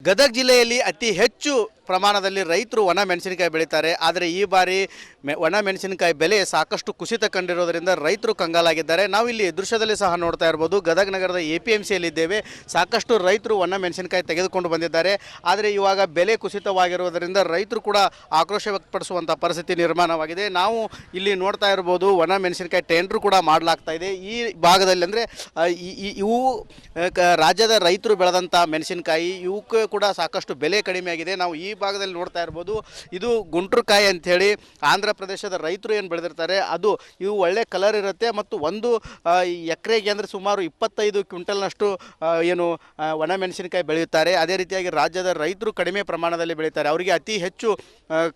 ಗದಗ ಜಿಲ್ಲೆಯಲ್ಲಿ ಅತಿ ಹೆಚ್ಚು ಪ್ರಮಾಣದಲ್ಲಿ ರೈತರು ಒಣ ಮೆಣಸಿನಕಾಯಿ ಬೆಳೀತಾರೆ. ಆದರೆ ಈ ಬಾರಿ ಒಣ ಮೆಣಸಿನಕಾಯಿ ಬೆಲೆ ಸಾಕಷ್ಟು ಕುಸಿತ ಕಂಡಿರೋದರಿಂದ ರೈತರು ಕಂಗಾಲಾಗಿದ್ದಾರೆ. ನಾವು ಇಲ್ಲಿ ದೃಶ್ಯದಲ್ಲಿ ಸಹ ನೋಡ್ತಾ ಇರ್ಬೋದು, ಗದಗ ನಗರದ APMCಯಲ್ಲಿದ್ದೇವೆ. ಸಾಕಷ್ಟು ರೈತರು ಒಣ ಮೆಣಸಿನಕಾಯಿ ತೆಗೆದುಕೊಂಡು ಬಂದಿದ್ದಾರೆ. ಆದರೆ ಇವಾಗ ಬೆಲೆ ಕುಸಿತವಾಗಿರುವುದರಿಂದ ರೈತರು ಕೂಡ ಆಕ್ರೋಶ ವ್ಯಕ್ತಪಡಿಸುವಂಥ ಪರಿಸ್ಥಿತಿ ನಿರ್ಮಾಣವಾಗಿದೆ. ನಾವು ಇಲ್ಲಿ ನೋಡ್ತಾ ಇರ್ಬೋದು, ಒಣ ಮೆಣಸಿನಕಾಯಿ ಟೆಂಡರ್ ಕೂಡ ಮಾಡಲಾಗ್ತಾ ಇದೆ. ಈ ಭಾಗದಲ್ಲಿ ಅಂದರೆ ಇವು ರಾಜ್ಯದ ರೈತರು ಬೆಳೆದಂಥ ಮೆಣಸಿನಕಾಯಿ, ಇವಕ್ಕೆ ಕೂಡ ಸಾಕಷ್ಟು ಬೆಲೆ ಕಡಿಮೆ ಆಗಿದೆ. ನಾವು ಈ ಭಾಗದಲ್ಲಿ ನೋಡ್ತಾ ಇರ್ಬೋದು, ಇದು ಗುಂಟ್ರಕಾಯಿ ಅಂಥೇಳಿ ಆಂಧ್ರ ಪ್ರದೇಶದ ರೈತರು ಏನು ಬೆಳೆದಿರ್ತಾರೆ, ಅದು ಇವು ಒಳ್ಳೆ ಕಲರ್ ಇರುತ್ತೆ ಮತ್ತು ಒಂದು ಎಕರೆಗೆ ಅಂದರೆ ಸುಮಾರು 25 ಕ್ವಿಂಟಲ್ನಷ್ಟು ಏನು ಒಣ ಮೆಣಸಿನಕಾಯಿ ಬೆಳೆಯುತ್ತಾರೆ. ಅದೇ ರೀತಿಯಾಗಿ ರಾಜ್ಯದ ರೈತರು ಕಡಿಮೆ ಪ್ರಮಾಣದಲ್ಲಿ ಬೆಳೀತಾರೆ. ಅವರಿಗೆ ಅತಿ ಹೆಚ್ಚು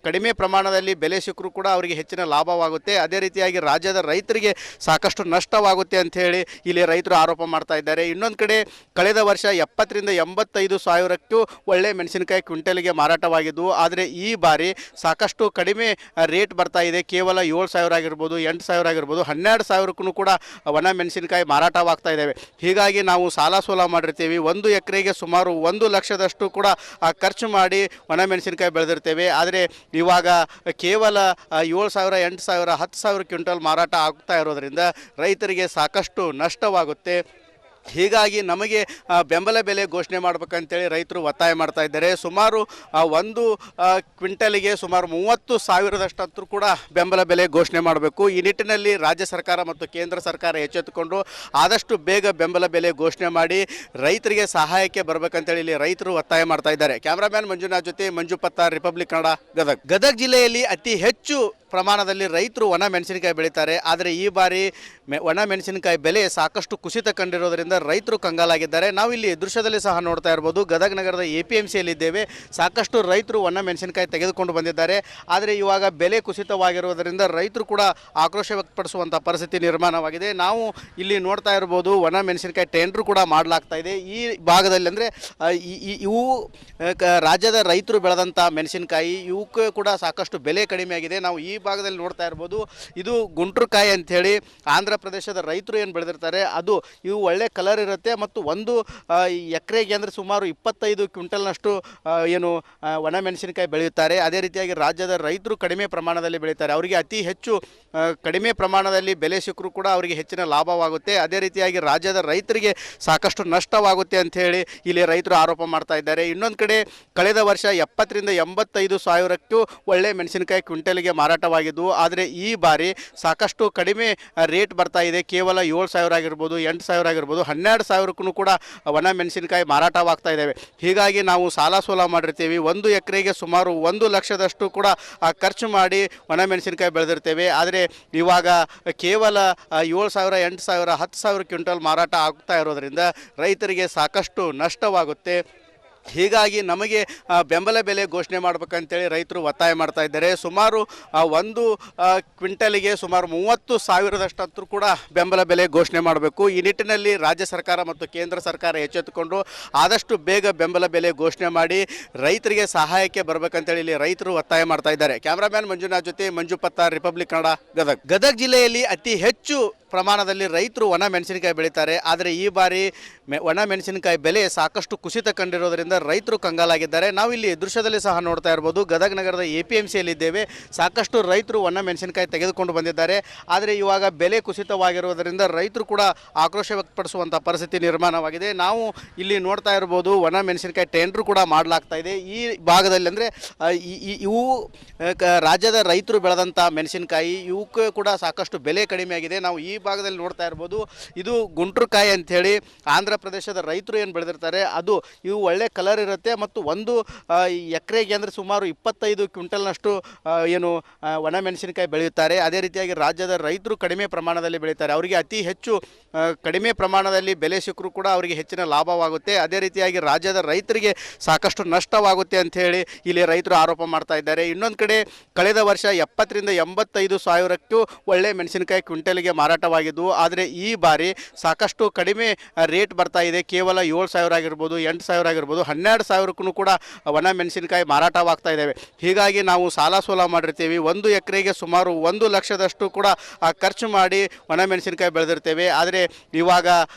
ಕಡಿಮೆ ಪ್ರಮಾಣದಲ್ಲಿ ಬೆಲೆ ಸಿಕ್ಕರೂ ಕೂಡ ಅವರಿಗೆ ಹೆಚ್ಚಿನ ಲಾಭವಾಗುತ್ತೆ. ಅದೇ ರೀತಿಯಾಗಿ ರಾಜ್ಯದ ರೈತರಿಗೆ ಸಾಕಷ್ಟು ನಷ್ಟವಾಗುತ್ತೆ ಅಂಥೇಳಿ ಇಲ್ಲಿ ರೈತರು ಆರೋಪ ಮಾಡ್ತಾ ಇದ್ದಾರೆ. ಇನ್ನೊಂದು ಕಡೆ ಕಳೆದ ವರ್ಷ 70ರಿಂದ 85 ಸಾವಿರಕ್ಕೂ ಒಳ್ಳೆ ಮೆಣಸಿನಕಾಯಿ ಕ್ವಿಂಟಲ್ಗೆ ಮಾರಾಟವಾಗಿದ್ದವು. ಆದರೆ ಈ ಬಾರಿ ಸಾಕಷ್ಟು ಕಡಿಮೆ ರೇಟ್ ಬರ್ತಾ ಇದೆ. ಕೇವಲ 7,000 ಆಗಿರ್ಬೋದು, 8,000 ಆಗಿರ್ಬೋದು, 12,000ಕ್ಕೂ ಕೂಡ ಒಣ ಮೆಣಸಿನಕಾಯಿ ಮಾರಾಟವಾಗ್ತಾ ಇದ್ದಾವೆ. ಹೀಗಾಗಿ ನಾವು ಸಾಲ ಸೋಲ ಮಾಡಿರ್ತೀವಿ. 1 ಎಕರೆಗೆ ಸುಮಾರು 1 ಲಕ್ಷದಷ್ಟು ಕೂಡ ಖರ್ಚು ಮಾಡಿ ಒಣ ಮೆಣಸಿನಕಾಯಿ ಬೆಳೆದಿರ್ತೇವೆ. ಆದರೆ ಇವಾಗ ಕೇವಲ 7,000, 8,000, 10,000 ಕ್ವಿಂಟಲ್ ಮಾರಾಟ ಆಗ್ತಾ ಇರೋದರಿಂದ ರೈತರಿಗೆ ಸಾಕಷ್ಟು ನಷ್ಟವಾಗುತ್ತೆ. ಹೀಗಾಗಿ ನಮಗೆ ಬೆಂಬಲ ಬೆಲೆ ಘೋಷಣೆ ಮಾಡಬೇಕಂತೇಳಿ ರೈತರು ಒತ್ತಾಯ ಮಾಡ್ತಾ ಇದ್ದಾರೆ. ಸುಮಾರು ಒಂದು ಕ್ವಿಂಟಲಿಗೆ ಸುಮಾರು 30,000ದಷ್ಟು ಕೂಡ ಬೆಂಬಲ ಬೆಲೆ ಘೋಷಣೆ ಮಾಡಬೇಕು. ಈ ನಿಟ್ಟಿನಲ್ಲಿ ರಾಜ್ಯ ಸರ್ಕಾರ ಮತ್ತು ಕೇಂದ್ರ ಸರ್ಕಾರ ಎಚ್ಚೆತ್ತುಕೊಂಡು ಆದಷ್ಟು ಬೇಗ ಬೆಂಬಲ ಬೆಲೆ ಘೋಷಣೆ ಮಾಡಿ ರೈತರಿಗೆ ಸಹಾಯಕ್ಕೆ ಬರಬೇಕಂತೇಳಿ ಇಲ್ಲಿ ರೈತರು ಒತ್ತಾಯ ಮಾಡ್ತಾ ಇದ್ದಾರೆ. ಕ್ಯಾಮ್ರಾಮ್ಯಾನ್ ಮಂಜುನಾಥ್ ಜೊತೆ ಮಂಜು ಪತ್ತಾರ್, ರಿಪಬ್ಲಿಕ್ ಕನ್ನಡ, ಗದಗ ಜಿಲ್ಲೆಯಲ್ಲಿ ಅತಿ ಹೆಚ್ಚು ಪ್ರಮಾಣದಲ್ಲಿ ರೈತರು ಒಣ ಮೆಣಸಿನಕಾಯಿ ಬೆಳೀತಾರೆ. ಆದರೆ ಈ ಬಾರಿ ಒಣ ಮೆಣಸಿನಕಾಯಿ ಬೆಲೆ ಸಾಕಷ್ಟು ಕುಸಿತ ಕಂಡಿರೋದರಿಂದ ರೈತರು ಕಂಗಾಲಾಗಿದ್ದಾರೆ. ನಾವು ಇಲ್ಲಿ ದೃಶ್ಯದಲ್ಲಿ ಸಹ ನೋಡ್ತಾ ಇರ್ಬೋದು, ಗದಗ ನಗರದ APMCಯಲ್ಲಿದ್ದೇವೆ. ಸಾಕಷ್ಟು ರೈತರು ಒಣ ಮೆಣಸಿನಕಾಯಿ ತೆಗೆದುಕೊಂಡು ಬಂದಿದ್ದಾರೆ. ಆದರೆ ಇವಾಗ ಬೆಲೆ ಕುಸಿತವಾಗಿರುವುದರಿಂದ ರೈತರು ಕೂಡ ಆಕ್ರೋಶ ವ್ಯಕ್ತಪಡಿಸುವಂಥ ಪರಿಸ್ಥಿತಿ ನಿರ್ಮಾಣವಾಗಿದೆ. ನಾವು ಇಲ್ಲಿ ನೋಡ್ತಾ ಇರ್ಬೋದು, ಒಣ ಮೆಣಸಿನಕಾಯಿ ಟೆಂಡರ್ ಕೂಡ ಮಾಡಲಾಗ್ತಾ ಇದೆ. ಈ ಭಾಗದಲ್ಲಿ ಅಂದರೆ ಇವು ರಾಜ್ಯದ ರೈತರು ಬೆಳೆದಂಥ ಮೆಣಸಿನಕಾಯಿ, ಇವಕ್ಕೆ ಕೂಡ ಸಾಕಷ್ಟು ಬೆಲೆ ಕಡಿಮೆ ಆಗಿದೆ. ನಾವು ಈ ಭಾಗದಲ್ಲಿ ನೋಡ್ತಾ ಇರ್ಬೋದು, ಇದು ಗುಂಟ್ರಕಾಯಿ ಅಂಥೇಳಿ ಆಂಧ್ರ ಪ್ರದೇಶದ ರೈತರು ಏನು ಬೆಳೆದಿರ್ತಾರೆ, ಅದು ಇವು ಒಳ್ಳೆ ಕಲರ್ ಇರುತ್ತೆ ಮತ್ತು ಒಂದು ಎಕರೆಗೆ ಅಂದರೆ ಸುಮಾರು 25 ಕ್ವಿಂಟಲ್ನಷ್ಟು ಏನು ಒಣ ಮೆಣಸಿನಕಾಯಿ ಬೆಳೆಯುತ್ತಾರೆ. ಅದೇ ರೀತಿಯಾಗಿ ರಾಜ್ಯದ ರೈತರು ಕಡಿಮೆ ಪ್ರಮಾಣದಲ್ಲಿ ಬೆಳೀತಾರೆ. ಅವರಿಗೆ ಅತಿ ಹೆಚ್ಚು ಕಡಿಮೆ ಪ್ರಮಾಣದಲ್ಲಿ ಬೆಲೆ ಸಿಕ್ಕರೂ ಕೂಡ ಅವರಿಗೆ ಹೆಚ್ಚಿನ ಲಾಭವಾಗುತ್ತೆ. ಅದೇ ರೀತಿಯಾಗಿ ರಾಜ್ಯದ ರೈತರಿಗೆ ಸಾಕಷ್ಟು ನಷ್ಟವಾಗುತ್ತೆ ಅಂಥೇಳಿ ಇಲ್ಲಿ ರೈತರು ಆರೋಪ ಮಾಡ್ತಾ ಇದ್ದಾರೆ. ಇನ್ನೊಂದು ಕಡೆ ಕಳೆದ ವರ್ಷ 70ರಿಂದ 85 ಸಾವಿರಕ್ಕೂ ಒಳ್ಳೆ ಮೆಣಸಿನಕಾಯಿ ಕ್ವಿಂಟಲ್ಗೆ ಮಾರಾಟವಾಗಿದ್ದವು. ಆದರೆ ಈ ಬಾರಿ ಸಾಕಷ್ಟು ಕಡಿಮೆ ರೇಟ್ ಬರ್ತಾ ಇದೆ. ಕೇವಲ 7,000 ಆಗಿರ್ಬೋದು, 8,000 ಆಗಿರ್ಬೋದು, 12,000ಕ್ಕೂ ಕೂಡ ಒಣ ಮೆಣಸಿನಕಾಯಿ ಮಾರಾಟವಾಗ್ತಾ ಇದ್ದಾವೆ. ಹೀಗಾಗಿ ನಾವು ಸಾಲ ಸೋಲ ಮಾಡಿರ್ತೀವಿ. 1 ಎಕರೆಗೆ ಸುಮಾರು 1 ಲಕ್ಷದಷ್ಟು ಕೂಡ ಖರ್ಚು ಮಾಡಿ ಒಣ ಮೆಣಸಿನಕಾಯಿ ಬೆಳೆದಿರ್ತೇವೆ. ಆದರೆ ಇವಾಗ ಕೇವಲ 7,000, 8,000, 10,000 ಕ್ವಿಂಟಲ್ ಮಾರಾಟ ಆಗ್ತಾ ಇರೋದರಿಂದ ರೈತರಿಗೆ ಸಾಕಷ್ಟು ನಷ್ಟವಾಗುತ್ತೆ. ಹೀಗಾಗಿ ನಮಗೆ ಬೆಂಬಲ ಬೆಲೆ ಘೋಷಣೆ ಮಾಡಬೇಕಂತೇಳಿ ರೈತರು ಒತ್ತಾಯ ಮಾಡ್ತಾ ಇದ್ದಾರೆ. ಸುಮಾರು ಒಂದು ಕ್ವಿಂಟಲಿಗೆ ಸುಮಾರು 30,000ದಷ್ಟು ಕೂಡ ಬೆಂಬಲ ಬೆಲೆ ಘೋಷಣೆ ಮಾಡಬೇಕು. ಈ ನಿಟ್ಟಿನಲ್ಲಿ ರಾಜ್ಯ ಸರ್ಕಾರ ಮತ್ತು ಕೇಂದ್ರ ಸರ್ಕಾರ ಎಚ್ಚೆತ್ತುಕೊಂಡು ಆದಷ್ಟು ಬೇಗ ಬೆಂಬಲ ಬೆಲೆ ಘೋಷಣೆ ಮಾಡಿ ರೈತರಿಗೆ ಸಹಾಯಕ್ಕೆ ಬರಬೇಕಂತೇಳಿ ಇಲ್ಲಿ ರೈತರು ಒತ್ತಾಯ ಮಾಡ್ತಾ ಇದ್ದಾರೆ. ಕ್ಯಾಮ್ರಾಮ್ಯಾನ್ ಮಂಜುನಾಥ್ ಜೊತೆ ಮಂಜು ಪತ್ತಾರ್, ರಿಪಬ್ಲಿಕ್ ಕನ್ನಡ, ಗದಗ ಜಿಲ್ಲೆಯಲ್ಲಿ ಅತಿ ಹೆಚ್ಚು ಪ್ರಮಾಣದಲ್ಲಿ ರೈತರು ಒಣ ಮೆಣಸಿನಕಾಯಿ ಬೆಳೀತಾರೆ. ಆದರೆ ಈ ಬಾರಿ ಒಣ ಮೆಣಸಿನಕಾಯಿ ಬೆಲೆ ಸಾಕಷ್ಟು ಕುಸಿತ ಕಂಡಿರೋದರಿಂದ ರೈತರು ಕಂಗಾಲಾಗಿದ್ದಾರೆ. ನಾವು ಇಲ್ಲಿ ದೃಶ್ಯದಲ್ಲಿ ಸಹ ನೋಡ್ತಾ ಇರ್ಬೋದು, ಗದಗ ನಗರದ APMCಯಲ್ಲಿದ್ದೇವೆ. ಸಾಕಷ್ಟು ರೈತರು ಒಣ ಮೆಣಸಿನಕಾಯಿ ತೆಗೆದುಕೊಂಡು ಬಂದಿದ್ದಾರೆ. ಆದರೆ ಇವಾಗ ಬೆಲೆ ಕುಸಿತವಾಗಿರುವುದರಿಂದ ರೈತರು ಕೂಡ ಆಕ್ರೋಶ ವ್ಯಕ್ತಪಡಿಸುವಂಥ ಪರಿಸ್ಥಿತಿ ನಿರ್ಮಾಣವಾಗಿದೆ. ನಾವು ಇಲ್ಲಿ ನೋಡ್ತಾ ಇರ್ಬೋದು, ಒಣ ಮೆಣಸಿನಕಾಯಿ ಟೆಂಡರ್ ಕೂಡ ಮಾಡಲಾಗ್ತಾ ಇದೆ. ಈ ಭಾಗದಲ್ಲಿ ಅಂದರೆ ಇವು ರಾಜ್ಯದ ರೈತರು ಬೆಳೆದಂಥ ಮೆಣಸಿನಕಾಯಿ, ಇವಕ್ಕೆ ಕೂಡ ಸಾಕಷ್ಟು ಬೆಲೆ ಕಡಿಮೆ ಆಗಿದೆ. ನಾವು ಈ ಭಾಗದಲ್ಲಿ ನೋಡ್ತಾ ಇರ್ಬೋದು, ಇದು ಗುಂಟ್ರಕಾಯಿ ಅಂಥೇಳಿ ಆಂಧ್ರ ಪ್ರದೇಶದ ರೈತರು ಏನು ಬೆಳೆದಿರ್ತಾರೆ, ಅದು ಇವು ಒಳ್ಳೆ ಕಲರ್ ಇರುತ್ತೆ ಮತ್ತು ಒಂದು ಎಕರೆಗೆ ಅಂದರೆ ಸುಮಾರು 25 ಕ್ವಿಂಟಲ್ನಷ್ಟು ಏನು ಒಣ ಮೆಣಸಿನಕಾಯಿ ಬೆಳೆಯುತ್ತಾರೆ. ಅದೇ ರೀತಿಯಾಗಿ ರಾಜ್ಯದ ರೈತರು ಕಡಿಮೆ ಪ್ರಮಾಣದಲ್ಲಿ ಬೆಳೀತಾರೆ. ಅವರಿಗೆ ಅತಿ ಹೆಚ್ಚು ಕಡಿಮೆ ಪ್ರಮಾಣದಲ್ಲಿ ಬೆಲೆ ಸಿಕ್ಕರೂ ಕೂಡ ಅವರಿಗೆ ಹೆಚ್ಚಿನ ಲಾಭವಾಗುತ್ತೆ. ಅದೇ ರೀತಿಯಾಗಿ ರಾಜ್ಯದ ರೈತರಿಗೆ ಸಾಕಷ್ಟು ನಷ್ಟವಾಗುತ್ತೆ ಅಂಥೇಳಿ ಇಲ್ಲಿ ರೈತರು ಆರೋಪ ಮಾಡ್ತಾ ಇದ್ದಾರೆ. ಇನ್ನೊಂದು ಕಡೆ ಕಳೆದ ವರ್ಷ 70ರಿಂದ 85 ಸಾವಿರಕ್ಕೂ ಒಳ್ಳೆ ಮೆಣಸಿನಕಾಯಿ ಕ್ವಿಂಟಲ್ಗೆ ಮಾರಾಟ ಮಾರಾಟವಾಗಿದ್ದು, ಆದರೆ ಈ ಬಾರಿ ಸಾಕಷ್ಟು ಕಡಿಮೆ ರೇಟ್ ಬರ್ತಾ ಇದೆ. ಕೇವಲ 7,000 ಆಗಿರ್ಬೋದು, 8,000 ಆಗಿರ್ಬೋದು, 12,000ಕ್ಕೂ ಕೂಡ ಒಣ ಮೆಣಸಿನಕಾಯಿ ಮಾರಾಟವಾಗ್ತಾ ಇದ್ದಾವೆ. ಹೀಗಾಗಿ ನಾವು ಸಾಲ ಸೋಲ ಮಾಡಿರ್ತೀವಿ. 1 ಎಕರೆಗೆ ಸುಮಾರು 1 ಲಕ್ಷದಷ್ಟು ಕೂಡ ಖರ್ಚು ಮಾಡಿ ಒಣ ಮೆಣಸಿನಕಾಯಿ ಬೆಳೆದಿರ್ತೇವೆ. ಆದರೆ ಇವಾಗ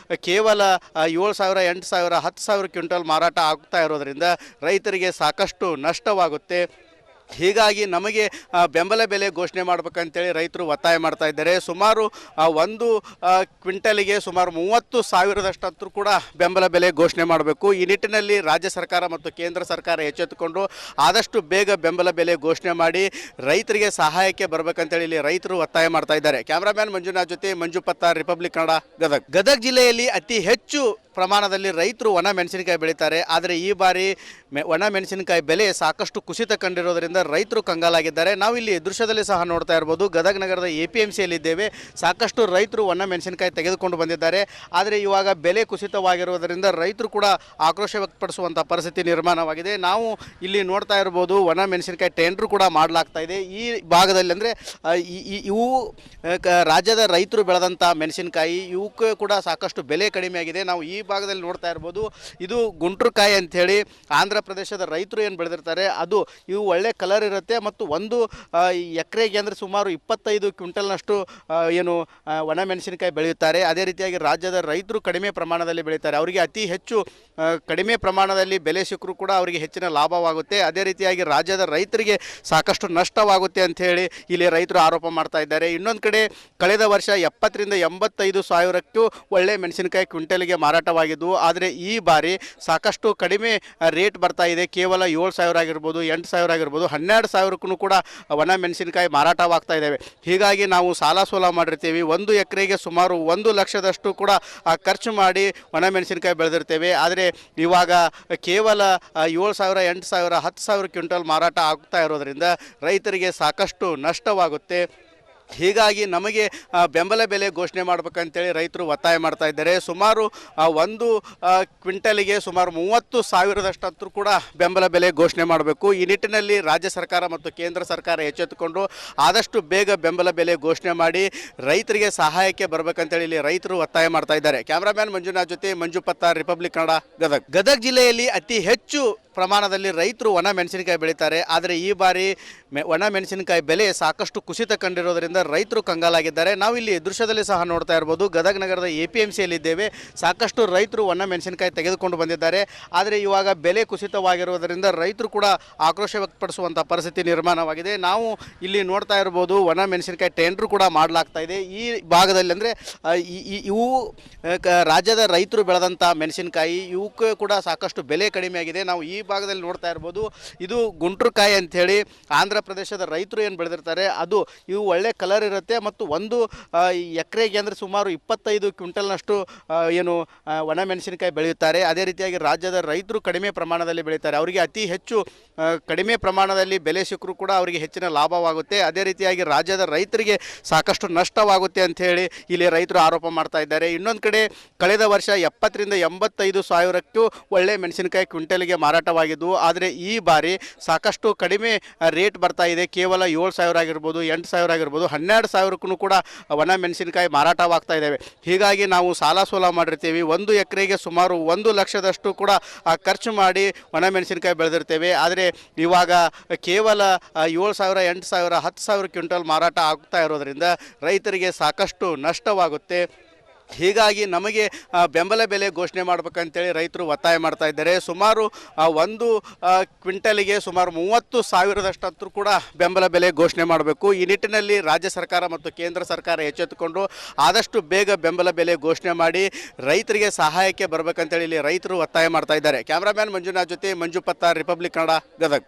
ಕೇವಲ 7,000, 8,000, 10,000 ಕ್ವಿಂಟಲ್ ಮಾರಾಟ ಆಗ್ತಾ ಇರೋದರಿಂದ ರೈತರಿಗೆ ಸಾಕಷ್ಟು ನಷ್ಟವಾಗುತ್ತೆ. ಹೀಗಾಗಿ ನಮಗೆ ಬೆಂಬಲ ಬೆಲೆ ಘೋಷಣೆ ಮಾಡಬೇಕಂತೇಳಿ ರೈತರು ಒತ್ತಾಯ ಮಾಡ್ತಾ ಇದ್ದಾರೆ. ಸುಮಾರು ಒಂದು ಕ್ವಿಂಟಲಿಗೆ ಸುಮಾರು 30,000ದಷ್ಟಂತೂ ಕೂಡ ಬೆಂಬಲ ಬೆಲೆ ಘೋಷಣೆ ಮಾಡಬೇಕು. ಈ ನಿಟ್ಟಿನಲ್ಲಿ ರಾಜ್ಯ ಸರ್ಕಾರ ಮತ್ತು ಕೇಂದ್ರ ಸರ್ಕಾರ ಎಚ್ಚೆತ್ತುಕೊಂಡು ಆದಷ್ಟು ಬೇಗ ಬೆಂಬಲ ಬೆಲೆ ಘೋಷಣೆ ಮಾಡಿ ರೈತರಿಗೆ ಸಹಾಯಕ್ಕೆ ಬರಬೇಕಂತೇಳಿ ಇಲ್ಲಿ ರೈತರು ಒತ್ತಾಯ ಮಾಡ್ತಾ ಇದ್ದಾರೆ. ಕ್ಯಾಮ್ರಾಮ್ಯಾನ್ ಮಂಜುನಾಥ್ ಜೊತೆ ಮಂಜು ಪತ್ತಾರ್, ರಿಪಬ್ಲಿಕ್ ಕನ್ನಡ, ಗದಗ್ ಜಿಲ್ಲೆಯಲ್ಲಿ ಅತಿ ಹೆಚ್ಚು ಪ್ರಮಾಣದಲ್ಲಿ ರೈತರು ಒಣ ಮೆಣಸಿನಕಾಯಿ ಬೆಳೀತಾರೆ. ಆದರೆ ಈ ಬಾರಿ ಒಣ ಮೆಣಸಿನಕಾಯಿ ಬೆಲೆ ಸಾಕಷ್ಟು ಕುಸಿತ ಕಂಡಿರೋದರಿಂದ ರೈತರು ಕಂಗಾಲಾಗಿದ್ದಾರೆ. ನಾವು ಇಲ್ಲಿ ದೃಶ್ಯದಲ್ಲಿ ಸಹ ನೋಡ್ತಾ ಇರ್ಬೋದು, ಗದಗ ನಗರದ APMCಯಲ್ಲಿದ್ದೇವೆ. ಸಾಕಷ್ಟು ರೈತರು ಒಣ ಮೆಣಸಿನಕಾಯಿ ತೆಗೆದುಕೊಂಡು ಬಂದಿದ್ದಾರೆ. ಆದರೆ ಇವಾಗ ಬೆಲೆ ಕುಸಿತವಾಗಿರುವುದರಿಂದ ರೈತರು ಕೂಡ ಆಕ್ರೋಶ ವ್ಯಕ್ತಪಡಿಸುವಂಥ ಪರಿಸ್ಥಿತಿ ನಿರ್ಮಾಣವಾಗಿದೆ. ನಾವು ಇಲ್ಲಿ ನೋಡ್ತಾ ಇರ್ಬೋದು, ಒಣ ಮೆಣಸಿನಕಾಯಿ ಟೆಂಡರ್ ಕೂಡ ಮಾಡಲಾಗ್ತಾ ಇದೆ. ಈ ಭಾಗದಲ್ಲಿ ಅಂದರೆ ಇವು ರಾಜ್ಯದ ರೈತರು ಬೆಳೆದಂಥ ಮೆಣಸಿನಕಾಯಿ, ಇವಕ್ಕೆ ಕೂಡ ಸಾಕಷ್ಟು ಬೆಲೆ ಕಡಿಮೆ ಆಗಿದೆ. ನಾವು ಈ ಭಾಗದಲ್ಲಿ ನೋಡ್ತಾ ಇರ್ಬೋದು, ಇದು ಗುಂಟ್ರಕಾಯಿ ಅಂಥೇಳಿ ಆಂಧ್ರ ಪ್ರದೇಶದ ರೈತರು ಏನು ಬೆಳೆದಿರ್ತಾರೆ, ಅದು ಇವು ಒಳ್ಳೆ ಕಲರ್ ಇರುತ್ತೆ ಮತ್ತು ಒಂದು ಎಕರೆಗೆ ಅಂದರೆ ಸುಮಾರು 25 ಕ್ವಿಂಟಲ್ನಷ್ಟು ಏನು ಒಣ ಮೆಣಸಿನಕಾಯಿ ಬೆಳೆಯುತ್ತಾರೆ. ಅದೇ ರೀತಿಯಾಗಿ ರಾಜ್ಯದ ರೈತರು ಕಡಿಮೆ ಪ್ರಮಾಣದಲ್ಲಿ ಬೆಳೀತಾರೆ. ಅವರಿಗೆ ಅತಿ ಹೆಚ್ಚು ಕಡಿಮೆ ಪ್ರಮಾಣದಲ್ಲಿ ಬೆಲೆ ಸಿಕ್ಕರೂ ಕೂಡ ಅವರಿಗೆ ಹೆಚ್ಚಿನ ಲಾಭವಾಗುತ್ತೆ. ಅದೇ ರೀತಿಯಾಗಿ ರಾಜ್ಯದ ರೈತರಿಗೆ ಸಾಕಷ್ಟು ನಷ್ಟವಾಗುತ್ತೆ ಅಂಥೇಳಿ ಇಲ್ಲಿ ರೈತರು ಆರೋಪ ಮಾಡ್ತಾ ಇದ್ದಾರೆ. ಇನ್ನೊಂದು ಕಡೆ ಕಳೆದ ವರ್ಷ 70,000ರಿಂದ 85,000ಕ್ಕೂ ಒಳ್ಳೆ ಮೆಣಸಿನಕಾಯಿ ಕ್ವಿಂಟಲ್ಗೆ ಮಾರಾಟವಾಗಿದ್ದು, ಆದರೆ ಈ ಬಾರಿ ಸಾಕಷ್ಟು ಕಡಿಮೆ ರೇಟ್ ಬರ್ತಾ ಇದೆ. ಕೇವಲ 7,000 ಆಗಿರ್ಬೋದು, 8,000 ಆಗಿರ್ಬೋದು, 12,000ಕ್ಕೂ ಕೂಡ ಒಣ ಮೆಣಸಿನಕಾಯಿ ಮಾರಾಟವಾಗ್ತಾ ಇದ್ದಾವೆ. ಹೀಗಾಗಿ ನಾವು ಸಾಲ ಸೋಲ ಮಾಡಿರ್ತೀವಿ. 1 ಎಕರೆಗೆ ಸುಮಾರು 1 ಲಕ್ಷದಷ್ಟು ಕೂಡ ಖರ್ಚು ಮಾಡಿ ಒಣ ಮೆಣಸಿನಕಾಯಿ ಬೆಳೆದಿರ್ತೇವೆ. ಆದರೆ ಇವಾಗ ಕೇವಲ 7,000, 8,000, 10,000 ಕ್ವಿಂಟಲ್ ಮಾರಾಟ ಆಗ್ತಾ ಇರೋದರಿಂದ ರೈತರಿಗೆ ಸಾಕಷ್ಟು ನಷ್ಟವಾಗುತ್ತೆ. ಹೀಗಾಗಿ ನಮಗೆ ಬೆಂಬಲ ಬೆಲೆ ಘೋಷಣೆ ಮಾಡಬೇಕಂತೇಳಿ ರೈತರು ಒತ್ತಾಯ ಮಾಡ್ತಾ ಇದ್ದಾರೆ. ಸುಮಾರು ಒಂದು ಕ್ವಿಂಟಲಿಗೆ ಸುಮಾರು 30,000ದಷ್ಟಂತೂ ಕೂಡ ಬೆಂಬಲ ಬೆಲೆ ಘೋಷಣೆ ಮಾಡಬೇಕು. ಈ ನಿಟ್ಟಿನಲ್ಲಿ ರಾಜ್ಯ ಸರ್ಕಾರ ಮತ್ತು ಕೇಂದ್ರ ಸರ್ಕಾರ ಎಚ್ಚೆತ್ತುಕೊಂಡು ಆದಷ್ಟು ಬೇಗ ಬೆಂಬಲ ಬೆಲೆ ಘೋಷಣೆ ಮಾಡಿ ರೈತರಿಗೆ ಸಹಾಯಕ್ಕೆ ಬರಬೇಕಂತೇಳಿ ಇಲ್ಲಿ ರೈತರು ಒತ್ತಾಯ ಮಾಡ್ತಾ ಇದ್ದಾರೆ. ಕ್ಯಾಮ್ರಾಮ್ಯಾನ್ ಮಂಜುನಾಥ್ ಜೊತೆ ಮಂಜು ಪತ್ತಾರ್, ರಿಪಬ್ಲಿಕ್ ಕನ್ನಡ, ಗದಗ್ ಜಿಲ್ಲೆಯಲ್ಲಿ ಅತಿ ಹೆಚ್ಚು ಪ್ರಮಾಣದಲ್ಲಿ ರೈತರು ಒಣ ಮೆಣಸಿನಕಾಯಿ ಬೆಳೀತಾರೆ. ಆದರೆ ಈ ಬಾರಿ ಒಣ ಮೆಣಸಿನಕಾಯಿ ಬೆಲೆ ಸಾಕಷ್ಟು ಕುಸಿತ ಕಂಡಿರೋದರಿಂದ ರೈತರು ಕಂಗಾಲಾಗಿದ್ದಾರೆ. ನಾವು ಇಲ್ಲಿ ದೃಶ್ಯದಲ್ಲಿ ಸಹ ನೋಡ್ತಾ ಇರ್ಬೋದು, ಗದಗ ನಗರದ APMCಯಲ್ಲಿದ್ದೇವೆ. ಸಾಕಷ್ಟು ರೈತರು ಒಣ ಮೆಣಸಿನಕಾಯಿ ತೆಗೆದುಕೊಂಡು ಬಂದಿದ್ದಾರೆ. ಆದರೆ ಇವಾಗ ಬೆಲೆ ಕುಸಿತವಾಗಿರುವುದರಿಂದ ರೈತರು ಕೂಡ ಆಕ್ರೋಶ ವ್ಯಕ್ತಪಡಿಸುವಂಥ ಪರಿಸ್ಥಿತಿ ನಿರ್ಮಾಣವಾಗಿದೆ. ನಾವು ಇಲ್ಲಿ ನೋಡ್ತಾ ಇರ್ಬೋದು, ಒಣ ಮೆಣಸಿನಕಾಯಿ ಟೆಂಡರ್ ಕೂಡ ಮಾಡಲಾಗ್ತಾ ಇದೆ. ಈ ಭಾಗದಲ್ಲಿ ಅಂದರೆ ಇವು ರಾಜ್ಯದ ರೈತರು ಬೆಳೆದಂಥ ಮೆಣಸಿನಕಾಯಿ, ಇವಕ್ಕೆ ಕೂಡ ಸಾಕಷ್ಟು ಬೆಲೆ ಕಡಿಮೆ ಆಗಿದೆ. ನಾವು ಈ ಭಾಗದಲ್ಲಿ ನೋಡ್ತಾ ಇರ್ಬೋದು, ಇದು ಗುಂಟ್ರಕಾಯಿ ಅಂಥೇಳಿ ಆಂಧ್ರ ಪ್ರದೇಶದ ರೈತರು ಏನು ಬೆಳೆದಿರ್ತಾರೆ, ಅದು ಇವು ಒಳ್ಳೆ ಕಲರ್ ಇರುತ್ತೆ ಮತ್ತು ಒಂದು ಎಕರೆಗೆ ಅಂದರೆ ಸುಮಾರು 25 ಕ್ವಿಂಟಲ್ನಷ್ಟು ಏನು ಒಣ ಮೆಣಸಿನಕಾಯಿ ಬೆಳೆಯುತ್ತಾರೆ. ಅದೇ ರೀತಿಯಾಗಿ ರಾಜ್ಯದ ರೈತರು ಕಡಿಮೆ ಪ್ರಮಾಣದಲ್ಲಿ ಬೆಳೀತಾರೆ. ಅವರಿಗೆ ಅತಿ ಹೆಚ್ಚು ಕಡಿಮೆ ಪ್ರಮಾಣದಲ್ಲಿ ಬೆಲೆ ಸಿಕ್ಕರೂ ಕೂಡ ಅವರಿಗೆ ಹೆಚ್ಚಿನ ಲಾಭವಾಗುತ್ತೆ. ಅದೇ ರೀತಿಯಾಗಿ ರಾಜ್ಯದ ರೈತರಿಗೆ ಸಾಕಷ್ಟು ನಷ್ಟವಾಗುತ್ತೆ ಅಂಥೇಳಿ ಇಲ್ಲಿ ರೈತರು ಆರೋಪ ಮಾಡ್ತಾ ಇದ್ದಾರೆ. ಇನ್ನೊಂದು ಕಡೆ ಕಳೆದ ವರ್ಷ 70,000ರಿಂದ 85,000ಕ್ಕೂ ಒಳ್ಳೆ ಮೆಣಸಿನಕಾಯಿ ಕ್ವಿಂಟಲ್ಗೆ ಮಾರಾಟವಾಗಿದ್ದು, ಆದರೆ ಈ ಬಾರಿ ಸಾಕಷ್ಟು ಕಡಿಮೆ ರೇಟ್ ಬರ್ತಾ ಇದೆ. ಕೇವಲ 7,000 ಆಗಿರ್ಬೋದು, 8,000 ಆಗಿರ್ಬೋದು, 12,000ಕ್ಕೂ ಕೂಡ ಒಣ ಮೆಣಸಿನಕಾಯಿ ಮಾರಾಟವಾಗ್ತಾ ಇದ್ದಾವೆ. ಹೀಗಾಗಿ ನಾವು ಸಾಲ ಸೋಲ ಮಾಡಿರ್ತೀವಿ. 1 ಎಕರೆಗೆ ಸುಮಾರು 1 ಲಕ್ಷದಷ್ಟು ಕೂಡ ಖರ್ಚು ಮಾಡಿ ಒಣ ಮೆಣಸಿನಕಾಯಿ ಬೆಳೆದಿರ್ತೇವೆ. ಆದರೆ ಇವಾಗ ಕೇವಲ 7,000, 8,000, 10,000 ಕ್ವಿಂಟಲ್ ಮಾರಾಟ ಆಗ್ತಾ ಇರೋದರಿಂದ ರೈತರಿಗೆ ಸಾಕಷ್ಟು ನಷ್ಟವಾಗುತ್ತೆ. ಹೀಗಾಗಿ ನಮಗೆ ಬೆಂಬಲ ಬೆಲೆ ಘೋಷಣೆ ಮಾಡಬೇಕಂತೇಳಿ ರೈತರು ಒತ್ತಾಯ ಮಾಡ್ತಾ ಇದ್ದಾರೆ. ಸುಮಾರು ಒಂದು ಕ್ವಿಂಟಲಿಗೆ ಸುಮಾರು 30,000ದಷ್ಟಂತೂ ಕೂಡ ಬೆಂಬಲ ಬೆಲೆ ಘೋಷಣೆ ಮಾಡಬೇಕು. ಈ ನಿಟ್ಟಿನಲ್ಲಿ ರಾಜ್ಯ ಸರ್ಕಾರ ಮತ್ತು ಕೇಂದ್ರ ಸರ್ಕಾರ ಎಚ್ಚೆತ್ತುಕೊಂಡು ಆದಷ್ಟು ಬೇಗ ಬೆಂಬಲ ಬೆಲೆ ಘೋಷಣೆ ಮಾಡಿ ರೈತರಿಗೆ ಸಹಾಯಕ್ಕೆ ಬರಬೇಕಂತೇಳಿ ಇಲ್ಲಿ ರೈತರು ಒತ್ತಾಯ ಮಾಡ್ತಾ ಇದ್ದಾರೆ. ಕ್ಯಾಮ್ರಾಮ್ಯಾನ್ ಮಂಜುನಾಥ್ ಜೊತೆ ಮಂಜು ಪತ್ತಾರ್, ರಿಪಬ್ಲಿಕ್ ಕನ್ನಡ, ಗದಗ್.